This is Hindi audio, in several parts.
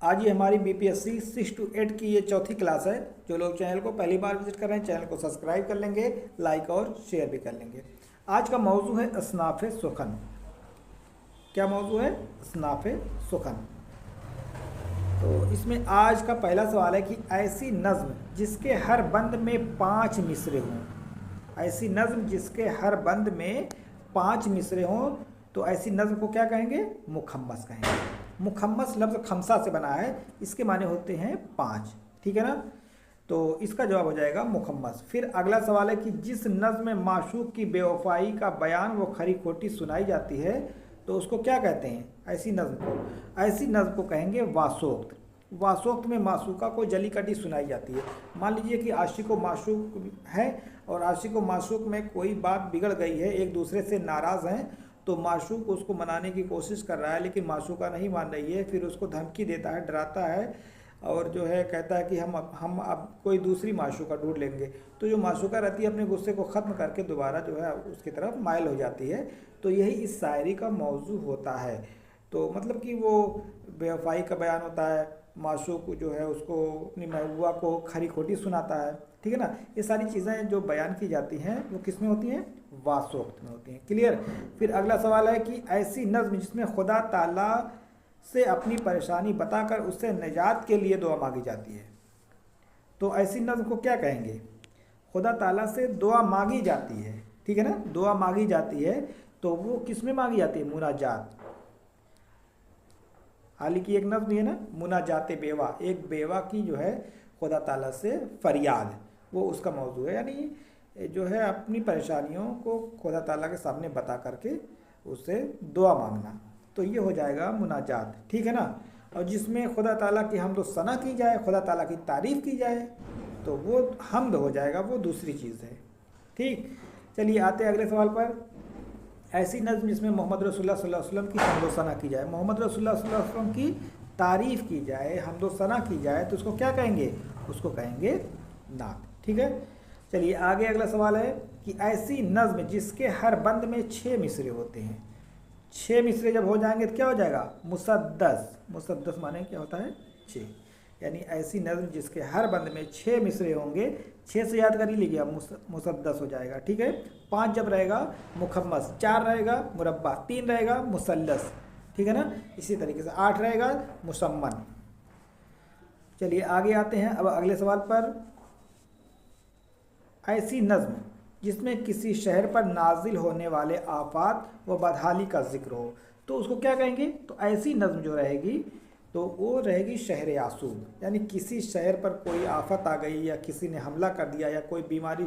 आज ये हमारी बीपीएससी 6 to 8 की ये चौथी क्लास है। जो लोग चैनल को पहली बार विजिट कर रहे हैं चैनल को सब्सक्राइब कर लेंगे, लाइक और शेयर भी कर लेंगे। आज का मौजू है असनाफ़े सुखन। क्या मौजू है? असनाफ़े सुखन। तो इसमें आज का पहला सवाल है कि ऐसी नज़्म जिसके हर बंद में 5 मिसरे हों। ऐसी नज़्म जिसके हर बंद में 5 मिसरे हों तो ऐसी नज़्म को क्या कहेंगे? मुखम्मस कहेंगे। मुखम्मस लफ्ज़ खमसा से बना है, इसके माने होते हैं 5। ठीक है ना? तो इसका जवाब हो जाएगा मुखम्मस। फिर अगला सवाल है कि जिस नज़्म में माशूक की बेवफाई का बयान वो खरी खोटी सुनाई जाती है तो उसको क्या कहते हैं? ऐसी नज़्म को, ऐसी नज़्म को कहेंगे वासोक्त। वासोक्त में माशूका को जली कटी सुनाई जाती है। मान लीजिए कि आशिक व माशूक है और आशिक व माशूक में कोई बात बिगड़ गई है, एक दूसरे से नाराज़ हैं, तो माशूक उसको मनाने की कोशिश कर रहा है लेकिन माशूका नहीं मान रही है। फिर उसको धमकी देता है, डराता है और जो है कहता है कि हम अब कोई दूसरी माशूका ढूंढ लेंगे। तो जो माशूका रहती है अपने गुस्से को ख़त्म करके दोबारा जो है उसकी तरफ माइल हो जाती है। तो यही इस शायरी का मौजू होता है। तो मतलब कि वो बेवफाई का बयान होता है, माशूक जो है उसको अपनी महबूबा को खरी खोटी सुनाता है। ठीक है ना? ये सारी चीज़ें जो बयान की जाती हैं वो किस में होती हैं? वासोक्त में होती हैं। क्लियर? फिर अगला सवाल है कि ऐसी नज़्म जिसमें खुदा ताला से अपनी परेशानी बताकर उससे निजात के लिए दुआ मांगी जाती है, तो ऐसी नज़्म को क्या कहेंगे? खुदा ताला से दुआ मांगी जाती है। ठीक है ना? दुआ मांगी जाती है तो वो किस में मांगी जाती है? मुनाजात। हाल की एक नज़्म है ना, मुनाजात बेवा, एक बेवा की जो है खुदा ताला से फरियाद, वो उसका मौजू है। यानी जो है अपनी परेशानियों को खुदा ताला के सामने बता करके उससे दुआ मांगना, तो ये हो जाएगा मुनाजात। ठीक है ना? और जिसमें खुदा ताला की हम्द व सना की जाए, खुदा ताला की तारीफ़ की जाए, तो वो हम्द हो जाएगा, वो दूसरी चीज़ है। ठीक, चलिए आते हैं अगले सवाल पर। ऐसी नज़्म जिसमें मोहम्मद रसूलुल्लाह सल्लल्लाहु अलैहि वसल्लम की हम्द व सना की जाए, मोहम्मद रसूलुल्लाह सल्लल्लाहु अलैहि वसल्लम की तारीफ़ की जाए, हम्द व सना की जाए, तो उसको क्या कहेंगे? उसको कहेंगे नात। ठीक है, चलिए आगे अगला सवाल है कि ऐसी नज़्म जिसके हर बंद में 6 मिसरे होते हैं। 6 मिसरे जब हो जाएंगे तो क्या हो जाएगा? मुसद्दस। मुसद्दस माने क्या होता है? 6। यानी ऐसी नज़्म जिसके हर बंद में 6 मिसरे होंगे, 6 से याद कर ही लीजिए, मुसद्दस हो जाएगा। ठीक है, 5 जब रहेगा मुखम्मस, 4 रहेगा मुरब्बा, 3 रहेगा मुसल्लस। ठीक है ना? इसी तरीके से 8 रहेगा मुसम्मन। चलिए आगे आते हैं अब अगले सवाल पर। ऐसी नज़्म जिसमें किसी शहर पर नाजिल होने वाले आफात व बदहाली का जिक्र हो, तो उसको क्या कहेंगे? तो ऐसी नज़्म जो रहेगी तो वो रहेगी शहर आसूब। यानी किसी शहर पर कोई आफत आ गई या किसी ने हमला कर दिया या कोई बीमारी,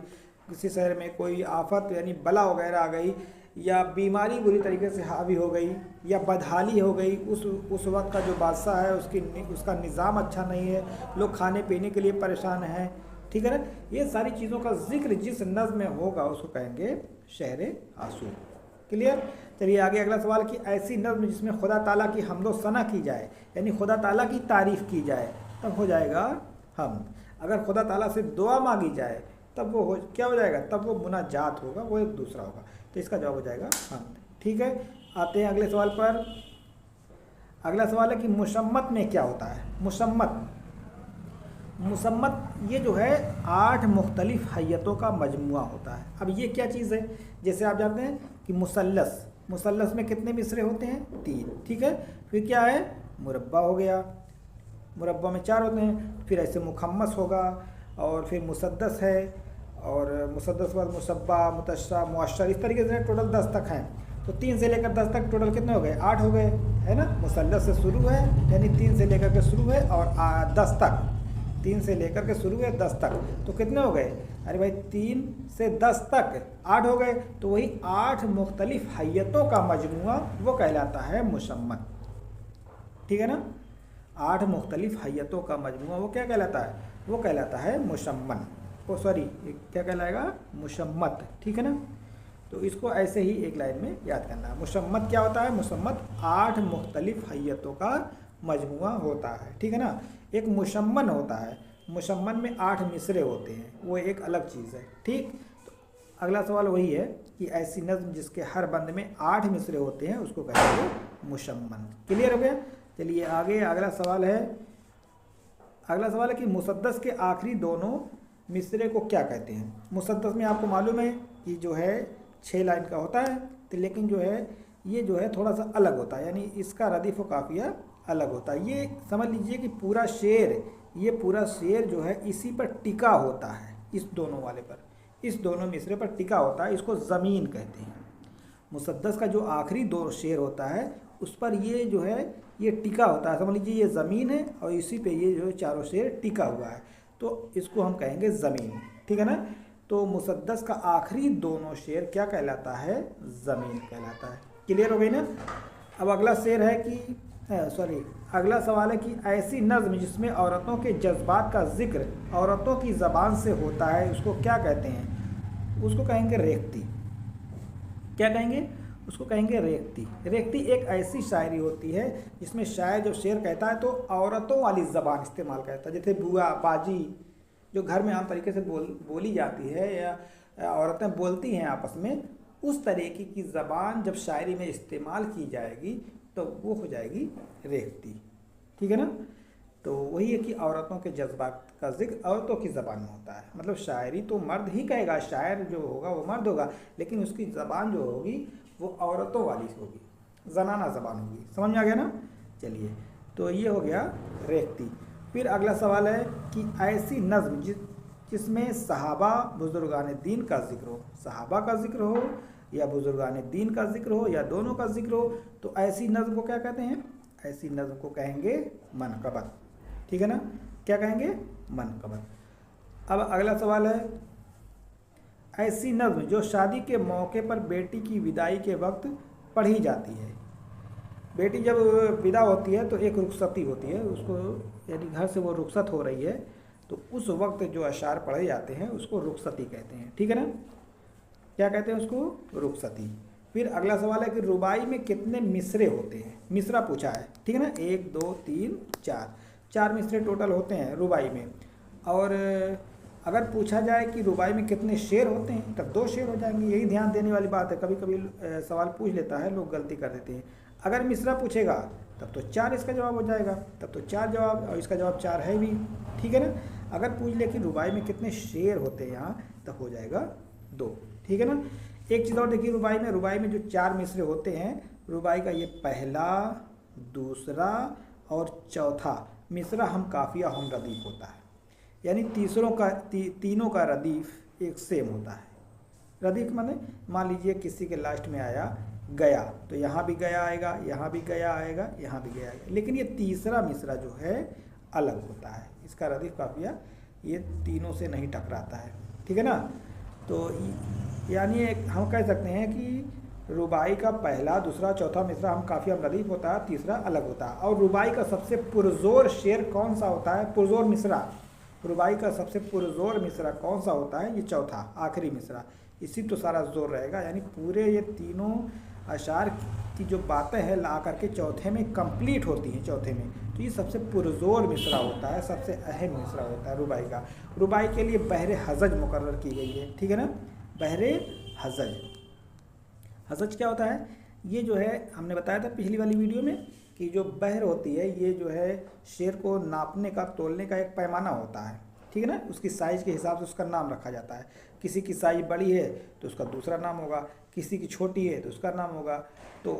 किसी शहर में कोई आफत यानी बला वगैरह आ गई या बीमारी बुरी तरीके से हावी हो गई या बदहाली हो गई, उस वक्त का जो बादशाह है उसका निज़ाम अच्छा नहीं है, लोग खाने पीने के लिए परेशान हैं। ठीक है ना? ये सारी चीज़ों का जिक्र जिस नज़्म में होगा उसको कहेंगे शहर आसूब। क्लियर? चलिए आगे अगला सवाल कि ऐसी नज़्म जिसमें खुदा ताला की हम्द व सना की जाए, यानी खुदा ताला की तारीफ़ की जाए, तब हो जाएगा हम। अगर खुदा ताला से दुआ मांगी जाए तब वो क्या हो जाएगा? तब वो मुनाजात होगा, वो एक दूसरा होगा। तो इसका जवाब हो जाएगा हम। ठीक है, आते हैं अगले सवाल पर। अगला सवाल है कि मुसम्मत में क्या होता है? मुसम्मत ये जो है 8 मुख्तलिफ हैयतों का मजमुआ होता है। अब ये क्या चीज़ है? जैसे आप जानते हैं कि मुसल्लस में कितने मिसरे होते हैं? 3। ठीक है, फिर क्या है? मुरब्बा हो गया, मुरब्बा में 4 होते हैं। फिर ऐसे मुखम्मस होगा और फिर मुसद्दस है और मुसद्दस बाद मुसब्बा, मुतश्शा, मुअश्शर, इस तरीके से टोटल 10 तक हैं। तो 3 से लेकर 10 तक टोटल कितने हो गए? 8 हो गए, है ना? मुसल्लस से शुरू है यानी 3 से लेकर के शुरू है और 10 तक, 3 से लेकर के शुरू है 10 तक, तो कितने हो गए? अरे भाई 3 से 10 तक 8 हो गए। तो वही 8 मुख्तलिफ हैयतों का मजमुआ वो कहलाता है मुसम्मत। ठीक है ना? 8 मुख्तलिफ हैयतों का मजमुआ वो क्या कहलाता है? वो कहलाता है मुसम्मन। क्या कहलाएगा? मुसम्मत। ठीक है ना? तो इसको ऐसे ही एक लाइन में याद करना है। मुसम्मत क्या होता है? मुसम्मत 8 मुख्तलिफ हैयतों का मजमुआ होता है। ठीक है ना? एक मुसम्मन होता है, मुसम्मन में 8 मिसरे होते हैं, वो एक अलग चीज़ है। ठीक, तो अगला सवाल वही है कि ऐसी नज़्म जिसके हर बंद में 8 मिसरे होते हैं उसको कहेंगे मुसम्मन। क्लियर हो गया? चलिए आगे अगला सवाल है। अगला सवाल है कि मुसद्दस के आखिरी दोनों मिसरे को क्या कहते हैं। मुसद्दस में आपको मालूम है कि जो है 6 लाइन का होता है, तो लेकिन जो है ये जो है थोड़ा सा अलग होता है, यानी इसका रदीफ व काफिया अलग होता है। ये समझ लीजिए कि पूरा शेर, ये पूरा शेर जो है इसी पर टिका होता है, इस दोनों वाले पर, इस दोनों मिसरे पर टिका होता है, इसको ज़मीन कहते हैं। मुसद्दस का जो आखिरी 2 शेर होता है उस पर ये जो है ये टिका होता है, समझ लीजिए ये ज़मीन है और इसी पे ये जो चारों शेर टिका हुआ है, तो इसको हम कहेंगे ज़मीन, ठीक है ना। तो मुसद्दस का आखिरी दोनों शेर क्या कहलाता है, ज़मीन कहलाता है। क्लियर हो गई ना। अब अगला शेर है कि अगला सवाल है कि ऐसी नज़्म जिसमें औरतों के जज्बात का जिक्र औरतों की ज़बान से होता है उसको क्या कहते हैं। उसको कहेंगे रेख्ती। क्या कहेंगे, उसको कहेंगे रेख्ती। रेख्ती एक ऐसी शायरी होती है जिसमें शायर जब शेर कहता है तो औरतों वाली ज़बान इस्तेमाल करता है, जैसे बुआ बाजी जो घर में आम तरीके से बोली जाती है या औरतें बोलती हैं आपस में, उस तरीके की ज़बान जब शायरी में इस्तेमाल की जाएगी तो वो हो जाएगी रेख्ती, ठीक है ना। तो वही है कि औरतों के जज्बात का जिक्र औरतों की ज़बान में होता है, मतलब शायरी तो मर्द ही कहेगा, शायर जो होगा वो मर्द होगा, लेकिन उसकी ज़बान जो होगी वो औरतों वाली होगी, ज़नाना ज़बान होगी। समझ में आ गया ना। चलिए, तो ये हो गया रेख्ती। फिर अगला सवाल है कि ऐसी नज़्म जिसमें सहाबा बुजुर्गान दीन का जिक्र हो, सहाबा का जिक्र हो या बुजुर्गान दीन का जिक्र हो या दोनों का जिक्र हो, तो ऐसी नज़्म को क्या कहते हैं, ऐसी नज़्म को कहेंगे मनक़बत, ठीक है ना। क्या कहेंगे, मनक़बत। अब अगला सवाल है ऐसी नज़्म जो शादी के मौके पर बेटी की विदाई के वक्त पढ़ी जाती है। बेटी जब विदा होती है तो एक रुखसती होती है उसको, यानी घर से वो रुखसत हो रही है, तो उस वक्त जो अशार पढ़े जाते हैं उसको रुखसती कहते हैं, ठीक है ना। क्या कहते हैं उसको, रुखसती। फिर अगला सवाल है कि रुबाई में कितने मिसरे होते हैं। मिसरा पूछा है, ठीक है ना, 1 2 3 4 मिसरे टोटल होते हैं रुबाई में। और अगर पूछा जाए कि रुबाई में कितने शेर होते हैं तब 2 शेर हो जाएंगे। यही ध्यान देने वाली बात है, कभी कभी सवाल पूछ लेता है, लोग गलती कर देते हैं। अगर मिसरा पूछेगा तब तो 4 इसका जवाब हो जाएगा, तब तो 4 जवाब, और इसका जवाब 4 है भी, ठीक है ना। अगर पूछ ले कि रुबाई में कितने शेर होते हैं यहाँ, तब हो जाएगा 2, ठीक है ना। एक चीज़ और देखिए, रुबाई में जो 4 मिसरे होते हैं, रुबाई का ये पहला, दूसरा और चौथा मिसरा हम काफिया हम रदीफ होता है, यानी तीनों का रदीफ एक सेम होता है। रदीफ माने मान लीजिए किसी के लास्ट में आया गया, तो यहाँ भी गया आएगा, यहाँ भी गया आएगा, यहाँ भी गया आएगा, लेकिन ये तीसरा मिसरा जो है अलग होता है, इसका रदीफ काफिया ये तीनों से नहीं टकराता है, ठीक है ना। तो यानी हम कह सकते हैं कि रुबाई का पहला, दूसरा, चौथा मिसरा हम काफिया हम रदीफ होता है, तीसरा अलग होता है। और रुबाई का सबसे पुरजोर शेर कौन सा होता है, पुरजोर मिसरा, रुबाई का सबसे पुरजोर मिसरा कौन सा होता है, ये चौथा आखिरी मिसरा, इसी तो सारा जोर रहेगा। यानी पूरे ये तीनों अशार की जो बातें हैं ला करके चौथे में कंप्लीट होती हैं, चौथे में, तो ये सबसे पुरजोर मिसरा होता है, सबसे अहम मिसरा होता है रुबाई का। रुबाई के लिए बहरे हजज मुकर्रर की गई है, ठीक है ना। बहरे हजज, हजज क्या होता है, ये जो है हमने बताया था पिछली वाली वीडियो में कि जो बहर होती है ये जो है शेर को नापने का, तोलने का एक पैमाना होता है, ठीक है ना। उसकी साइज़ के हिसाब से उसका नाम रखा जाता है। किसी की साइज़ बड़ी है तो उसका दूसरा नाम होगा, किसी की छोटी है तो उसका नाम होगा। तो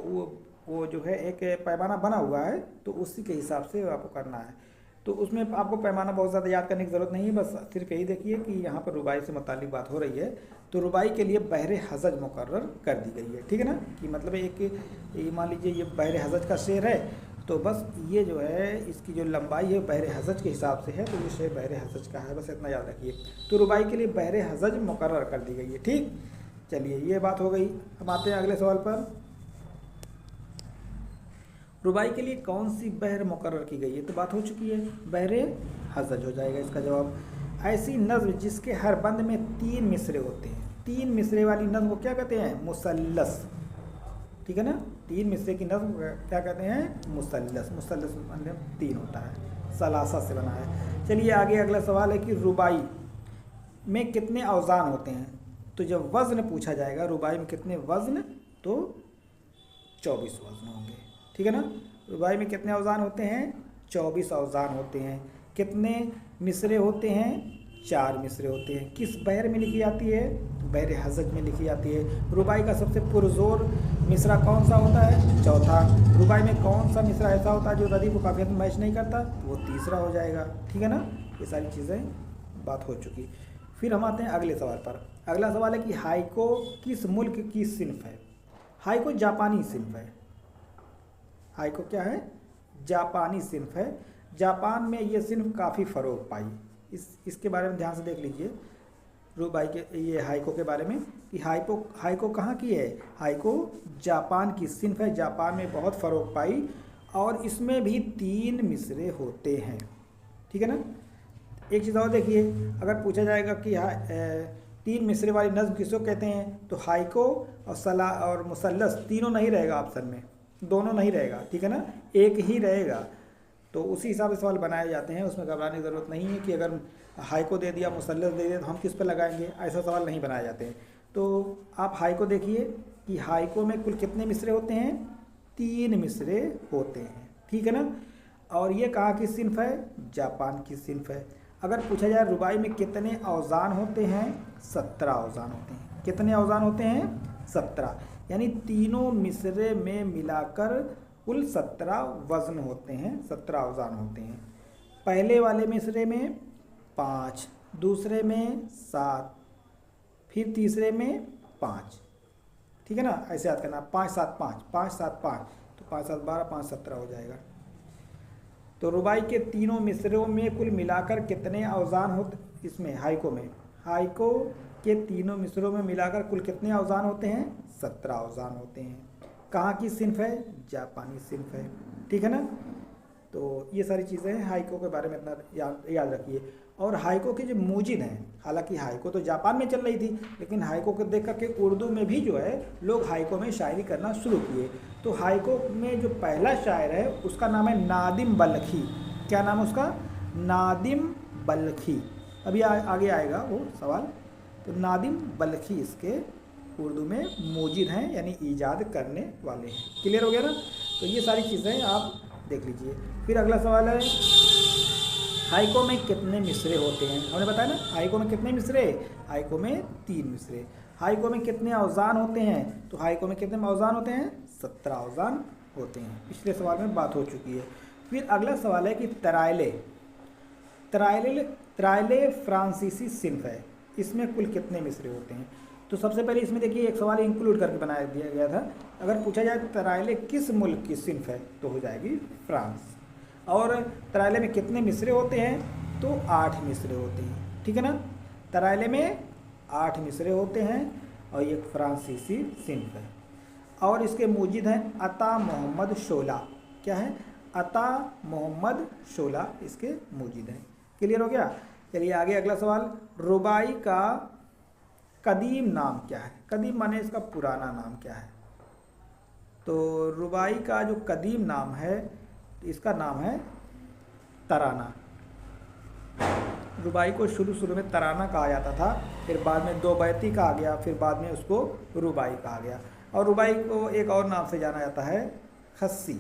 वो जो है एक पैमाना बना हुआ है, तो उसी के हिसाब से आपको करना है। तो उसमें आपको पैमाना बहुत ज़्यादा याद करने की ज़रूरत नहीं है, बस सिर्फ यही देखिए कि यहाँ पर रुबाई से मुताल्लिक बात हो रही है, तो रुबाई के लिए बहरे हजज मुकर्रर कर दी गई है, ठीक है ना। कि मतलब एक मान लीजिए ये बहरे हजज का शेर है, तो बस ये जो है इसकी जो लंबाई है बहरे हजज के हिसाब से है, तो ये शेर बहरे हजज का है, बस इतना याद रखिए। तो रुबाई के लिए बहरे हजज मुकर्रर कर दी गई है, ठीक। चलिए ये बात हो गई। अब आते हैं अगले सवाल पर। रुबाई के लिए कौन सी बहर मुकर्रर की गई है, तो बात हो चुकी है, बहरे हजज हो जाएगा इसका जवाब। ऐसी नज़्म जिसके हर बंद में 3 मिसरे होते हैं, 3 मिसरे वाली नज़्म को क्या कहते हैं, मुसल्लस, ठीक है ना। 3 मिसरे की नज़्म क्या कहते हैं, मुसल्लस। मुसल्लस मतलब 3 होता है, सलासा से बना है। चलिए आगे अगला सवाल है कि रुबाई में कितने औज़ान होते हैं। तो जब वज़न पूछा जाएगा रुबाई में कितने वज़न, तो 24 वज़न होंगे, ठीक है ना। रुबाई में कितने औजान होते हैं? 24 औजान होते हैं। कितने मिसरे होते हैं? 4 मिसरे होते हैं। किस बहर में लिखी जाती है? बहर हज़ज में लिखी जाती है। रुबाई का सबसे पुरजोर मिसरा कौन सा होता है? चौथा। रुबाई में कौन सा मिसरा ऐसा होता है जो रदीफ और काफियत में मैच नहीं करता? वो तीसरा हो जाएगा। ठीक है ना, ये सारी चीज़ें बात हो चुकी। फिर हम आते हैं अगले सवाल पर। अगला सवाल है कि हाइको किस मुल्क की सिन्फ है? हाइको जापानी सिन्फ है। हाइको क्या है? जापानी सिन्फ है। जापान में ये सिन्फ काफ़ी फ़रोग पाई। इसके बारे में ध्यान से देख लीजिए रुबाई के, ये हाइको के बारे में कि हाइको कहाँ की है? हाइको जापान की सिन्फ है। जापान में बहुत फ़रोग पाई और इसमें भी 3 मिसरे होते हैं। ठीक है ना। एक चीज़ और देखिए, अगर पूछा जाएगा कि 3 मिसरे वाली नज़्म किसको कहते हैं, तो हाइको और सला और मुसल्लस तीनों नहीं रहेगा ऑप्शन में, दोनों नहीं रहेगा। ठीक है ना, एक ही रहेगा। तो उसी हिसाब से सवाल बनाए जाते हैं, उसमें घबराने की ज़रूरत नहीं है कि अगर हाइको दे दिया, मुसल्लस दे दिया तो हम किस पर लगाएंगे, ऐसा सवाल नहीं बनाए जाते हैं। तो आप हाइको देखिए कि हाइको में कुल कितने मिसरे होते हैं? 3 मिसरे होते हैं। ठीक है ना। और ये कहाँ की सिन्फ है? जापान की सिन्फ है। अगर पूछा जाए रुबाई में कितने औजान होते हैं? 17 औजान होते हैं। कितने औजान होते हैं? 17। यानी तीनों मिसरे में मिलाकर कुल 17 वज़न होते हैं, 17 औजान होते हैं। पहले वाले मिसरे में 5, दूसरे में 7, फिर तीसरे में 5। ठीक है ना, ऐसे याद करना, 5 7 5, 5 7 5, तो 5 7 12, 5 17 हो जाएगा। तो रुबाई के तीनों मिसरों में कुल मिलाकर कितने औजान होते? इसमें हाइको में, हाइको के तीनों मिसरों में मिलाकर कुल कितने औजान होते हैं? 17 औजान होते हैं। कहाँ की सिन्फ है? जापानी सिन्फ है। ठीक है ना। तो ये सारी चीज़ें हैं, हाइको के बारे में इतना याद रखिए। और हाइको के जो मूजिद हैं, हालांकि हाइको तो जापान में चल रही थी, लेकिन हाइको को देख करके उर्दू में भी जो है लोग हाइको में शायरी करना शुरू किए। तो हाइको में जो पहला शायर है उसका नाम है नादिम बल्खी। क्या नाम है उसका? नादिम बल्खी। अभी आगे आएगा वो सवाल। तो नादिम बल्खी इसके उर्दू में मूजिद हैं, यानी ईजाद करने वाले हैं। क्लियर हो गया ना। तो ये सारी चीज़ें आप देख लीजिए। फिर अगला सवाल है, हाइको में कितने मिसरे होते हैं? हमने बताया ना, हाइको में कितने मिसरे? हाइको में 3 मिसरे। हाइको में कितने औजान होते हैं? तो हाइको में कितने औजान होते हैं? 17 औजान होते हैं। पिछले सवाल में बात हो चुकी है। फिर अगला सवाल है कि तराइले फ्रांसीसी सिन्फ है, इसमें कुल कितने मिसरे होते हैं? तो सबसे पहले इसमें देखिए एक सवाल इंक्लूड करके बनाया दिया गया था। अगर पूछा जाए तराइले किस मुल्क की सिन्फ है, तो हो जाएगी फ्रांस। और तराइले में कितने मिसरे होते हैं? तो 8 मिसरे होते हैं। ठीक है ना। तराइले में 8 मिसरे होते हैं और ये फ्रांसीसी सिन्फ है। और इसके मूजिद हैं अता मोहम्मद शोला। क्या है? अता मोहम्मद शोला इसके मूजिद हैं। क्लियर हो गया। चलिए आगे अगला सवाल, रुबाई का कदीम नाम क्या है? कदीम माने इसका पुराना नाम क्या है? तो रुबाई का जो कदीम नाम है, इसका नाम है तराना। रुबाई को शुरू में तराना कहा जाता था, फिर बाद में 2 बैती कहा गया, फिर बाद में उसको रुबाई कहा गया। और रुबाई को एक और नाम से जाना जाता है, खस्सी।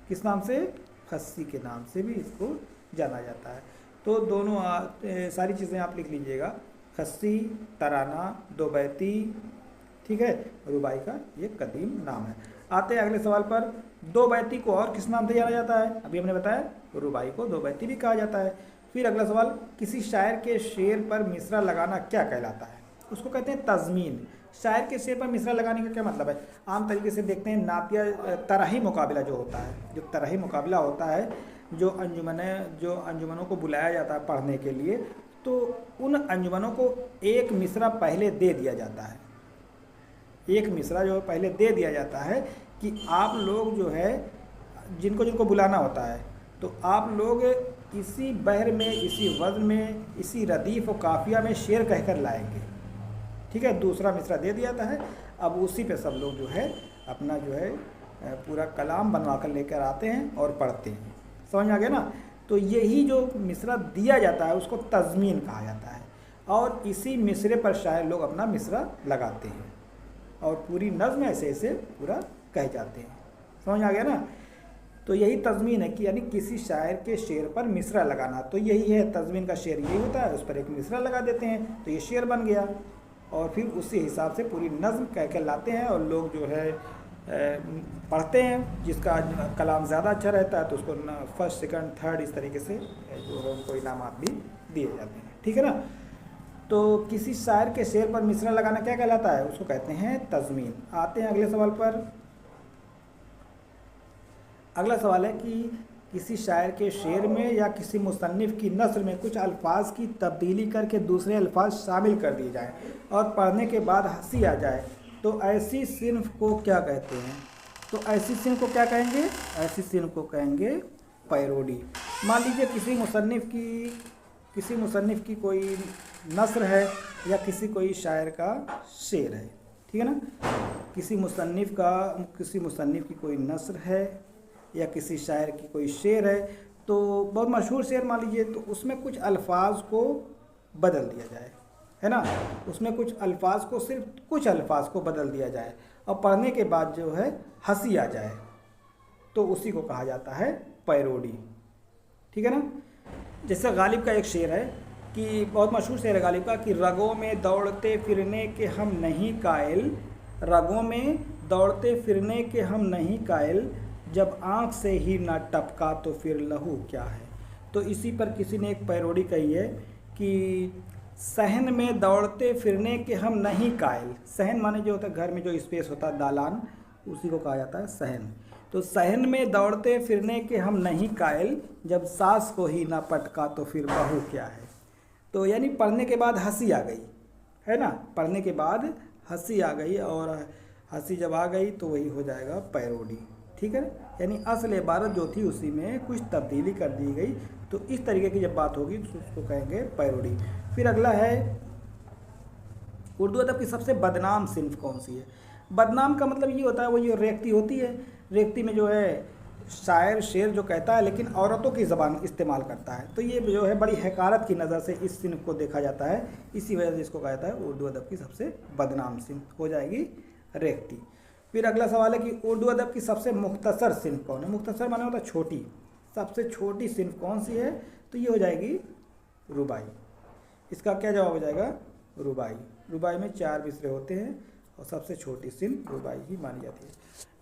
किस नाम से? खस्सी के नाम से भी इसको जाना जाता है। तो दोनों सारी चीज़ें आप लिख लीजिएगा, खस्सी, तराना, 2 बैती। ठीक है, रुबाई का ये कदीम नाम है। आते हैं अगले सवाल पर, 2 बैती को और किस नाम से जाना जाता है? अभी हमने बताया रुबाई को 2 बैती भी कहा जाता है। फिर अगला सवाल, किसी शायर के शेर पर मिसरा लगाना क्या कहलाता है? उसको कहते हैं तज़मीन। शायर के शेर पर मिसरा लगाने का क्या मतलब है? आम तरीके से देखते हैं नातिया तराही मुकाबला जो होता है, जो तराही मुकाबला होता है, जो अंजुमनों को बुलाया जाता है पढ़ने के लिए, तो उन अंजुमनों को एक मिसरा पहले दे दिया जाता है। एक मिसरा जो पहले दे दिया जाता है कि आप लोग जो है जिनको बुलाना होता है, तो आप लोग इसी बहर में, इसी वज़न में, इसी रदीफ़ और काफ़िया में शेर कहकर लाएंगे। ठीक है, दूसरा मिसरा दे दिया जाता है। अब उसी पे सब लोग जो है अपना जो है पूरा कलाम बनवा कर लेकर आते हैं और पढ़ते हैं। समझ आ गया ना। तो यही जो मिसरा दिया जाता है उसको तज़मीन कहा जाता है, और इसी मिसरे पर शायर लोग अपना मिसरा लगाते हैं और पूरी नज़्म ऐसे ऐसे पूरा कह जाते हैं। समझ आ गया ना। तो यही तज़मीन है कि यानी किसी शायर के शेर पर मिसरा लगाना। तो यही है तज़मीन का शेर, यही होता है, उस पर एक मिसरा लगा देते हैं तो ये शेर बन गया, और फिर उसी हिसाब से पूरी नज़्म कह कर लाते हैं और लोग जो है पढ़ते हैं। जिसका कलाम ज़्यादा अच्छा रहता है तो उसको फर्स्ट सेकंड थर्ड इस तरीके से जो है उनको इनामात भी दिए जाते हैं। ठीक है ना। तो किसी शायर के शेर पर मिसरा लगाना क्या कहलाता है, उसको कहते हैं तज़मीन। आते हैं अगले सवाल पर। अगला सवाल है कि किसी शायर के शेर में या किसी मुसन्निफ़ की नस्र में कुछ अल्फाज की तब्दीली करके दूसरे अल्फाज शामिल कर दिए जाएं और पढ़ने के बाद हंसी आ जाए तो ऐसी सिन्फ को क्या कहते हैं। तो ऐसी सिन्फ को क्या कहेंगे, ऐसी सिन्फ को कहेंगे पैरोडी। मान लीजिए किसी मुसन्निफ़ की कोई नस्र है या किसी कोई शायर का शेर है, ठीक है ना। किसी मुसन्निफ़ की कोई नस्र है या किसी शायर की कोई शेर है, तो बहुत मशहूर शेर मान लीजिए, तो उसमें कुछ अल्फाज को बदल दिया जाए, है ना। उसमें कुछ अल्फाज को, सिर्फ कुछ अल्फाज को बदल दिया जाए और पढ़ने के बाद जो है हंसी आ जाए, तो उसी को कहा जाता है पैरोडी। ठीक है ना। जैसे गालिब का एक शेर है कि बहुत मशहूर शेर है गालिब का कि रगों में दौड़ते फिरने के हम नहीं कायल, रगों में दौड़ते फिरने के हम नहीं कायल, जब आँख से ही ना टपका तो फिर लहू क्या है। तो इसी पर किसी ने एक पैरोडी कही है कि सहन में दौड़ते फिरने के हम नहीं कायल। सहन माने जो होता है घर में जो स्पेस होता है, दालान, उसी को कहा जाता है सहन। तो सहन में दौड़ते फिरने के हम नहीं कायल, जब सास को ही ना पटका तो फिर बहू क्या है। तो यानी पढ़ने के बाद हंसी आ गई, है ना। पढ़ने के बाद हंसी आ गई, और हंसी जब आ गई तो वही हो जाएगा पैरोडी। ठीक है। यानी असल इबारत जो थी उसी में कुछ तब्दीली कर दी गई। तो इस तरीके की जब बात होगी तो उसको कहेंगे पैरोडी। फिर अगला है उर्दू अदब की सबसे बदनाम सिन्फ कौन सी है। बदनाम का मतलब ये होता है, वो ये रेख्ती होती है, रेख्ती में जो है शायर शेर जो कहता है लेकिन औरतों की ज़बान इस्तेमाल करता है, तो ये जो है बड़ी हकारत की नज़र से इस सिन्फ को देखा जाता है। इसी वजह से इसको कहा जाता है उर्दू अदब की सबसे बदनाम सिन्फ हो जाएगी रेख्ती। फिर अगला सवाल है कि उर्दू अदब की सबसे मुख्तसर सिन्फ कौन है। मुख्तसर माने होता है छोटी, सबसे छोटी सिन्फ कौन सी है, तो ये हो जाएगी रुबाई। इसका क्या जवाब हो जाएगा, रुबाई। रुबाई में 4 मिसरे होते हैं और सबसे छोटी सिन्फ रुबाई ही मानी जाती है।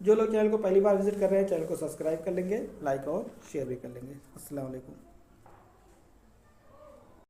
जो लोग चैनल को पहली बार विजिट कर रहे हैं चैनल को सब्सक्राइब कर लेंगे, लाइक और शेयर भी कर लेंगे। अस्सलाम वालेकुम।